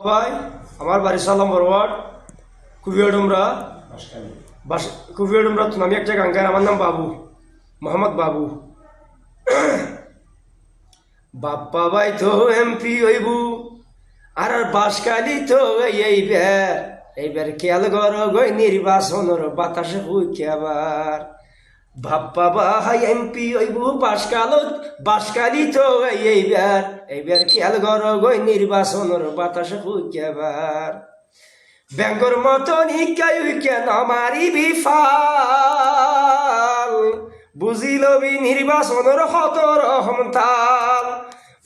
ভাই আমার বাড়ি সালাম বরওয়ার্ড কুবিয়া ডুমরা কুবিয়া ডুমরা তো আমি একটা গান গাই আমার নাম বাবু মোহাম্মদ বাবু বাপ্পা ভাই তো এমপি হইবু আর বাসকালি তো এইবার খেয়াল গর গই নির্বাচনের বাতাসে হুইকে আবার বাপ্পা ভাই এমপি হইবু বাসকালি তো এইবার খেয়াল গর গই নির্বাচনের বাতাসে হুইকে আবার ব্যাঙ্গর মতন ইকাই কেন মারিবি ফাল বুঝিলবি নির্বাচনের হতর হমতাল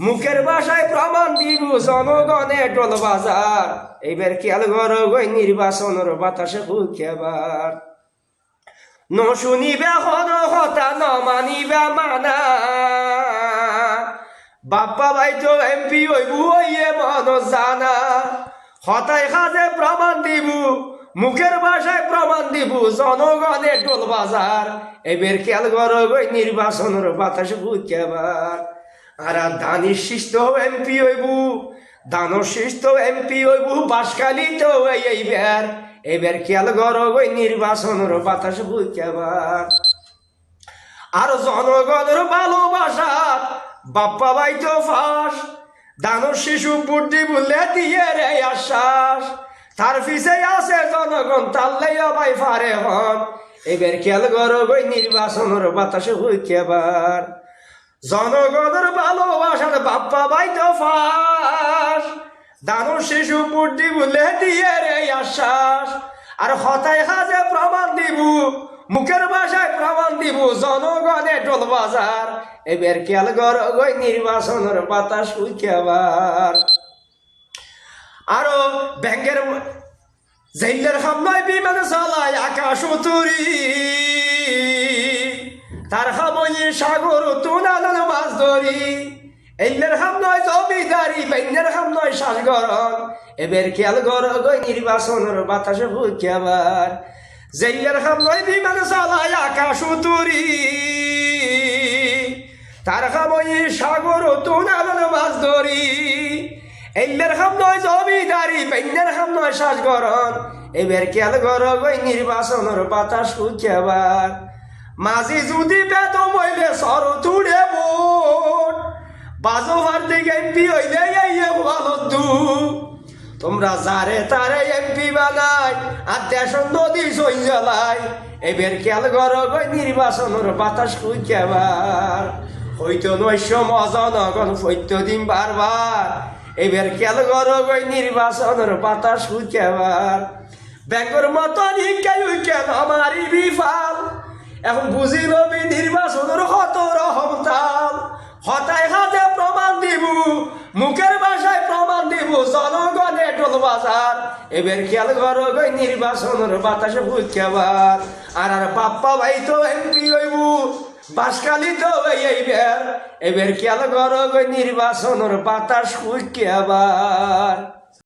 মুখের ভাষায় প্রমাণ দিব জনগণে ডোল বাজার এইবার খেয়াল গর গই নির্বাচনের বাতাসে হুইকেবার ন শুনিবে হন হতা ন মানিবে মানা বাপ্পা ভাই তো এমপি হইবু হইয়ে মন জানা হতাই খাজে প্রমাণ দিব মুখের ভাষায় প্রমাণ দিব জনগণে ডোল বাজার এবার খেয়াল গর গই নির্বাচনের বাতাসে হুইকেবার আর দানির শিষ্ট এমপি হইবু দানর শিষ্ট এমপি হইবু বাসখালি তো এবার খেয়াল গর গই নির্বাচনের বাতাসে হুইকেবার আর জনগণের ভালোবাসা বাপ্পা ভাই তো ফাঁস দানর শিশু বুদ্ধি বললে দিয়ে রে আশ্বাস তার পিছে আছে জনগণ তাল্লাই ভাই ফারে হন এবার খেয়াল গর গই নির্বাচনের বাতাসে হুইকেবার জনগণের ভালোবাসার বাপ্পা ভাই তো ফাঁস দানর শিশু বুদ্ধি বললে দিয়ে রে আশ্বাস আর হতায় হাজে প্রমাণ দিব মুখের ভাষায় প্রমাণ দিব জনগণে ডোল বাজার এবার খেয়াল গর গই নির্বাচনের বাতাস হুইকেবার আরো ব্যাংকের জেলের হামলায় বিমান চালায় আকাশ তুরি তার হাময়ে সাগর তুনালন মাছ ধরি এইলের হামলায় জমিদারি বাইনের হামলায় শ্বাসগরণ এবার খেয়াল গর গই নির্বাচনের বাতাসে হুইকেবার জেলের হামলায় বিমান চালায় আকাশ তুরি তার হাময়ে সাগর তুনালন মাছ ধরি এইলের হামলায় জমিদারি বাইনের হামলায় শ্বাসগরণ এবার খেয়াল গর গই নির্বাচনের বাতাস হুইকেবার মাঝি যদি বেদ মইলে সর তুড়ে বোট বাজো হার দিকে এমপি হইলে ভালো তোমরা যারে তারে এমপি বানাই আর দেশ নদী সই জ্বালাই এবার খেয়াল গর গই নির্বাচনের বাতাস হুইকেবার হইতো নৈশ মজনগণ ফৈত্য দিন বারবার এবার খেয়াল গর গই নির্বাচনের বাতাস হুইকেবার ব্যাঙ্গর মতন ইকাই কেন আমারই বিফাল এখন বুঝিলবি নির্বাচনের হতর হমতাল হতায় হাতে প্রমাণ দিব মুখের ভাষায় প্রমাণ দিব জনগণে ডোল বাজার এবার খেয়াল গর গই নির্বাচনের বাতাসে হুইকেবার আর বাপ্পা ভাই তো এমপি হইবু বাসখালি তো এবার খেয়াল গর গই নির্বাচনের বাতাস হুইকেবার।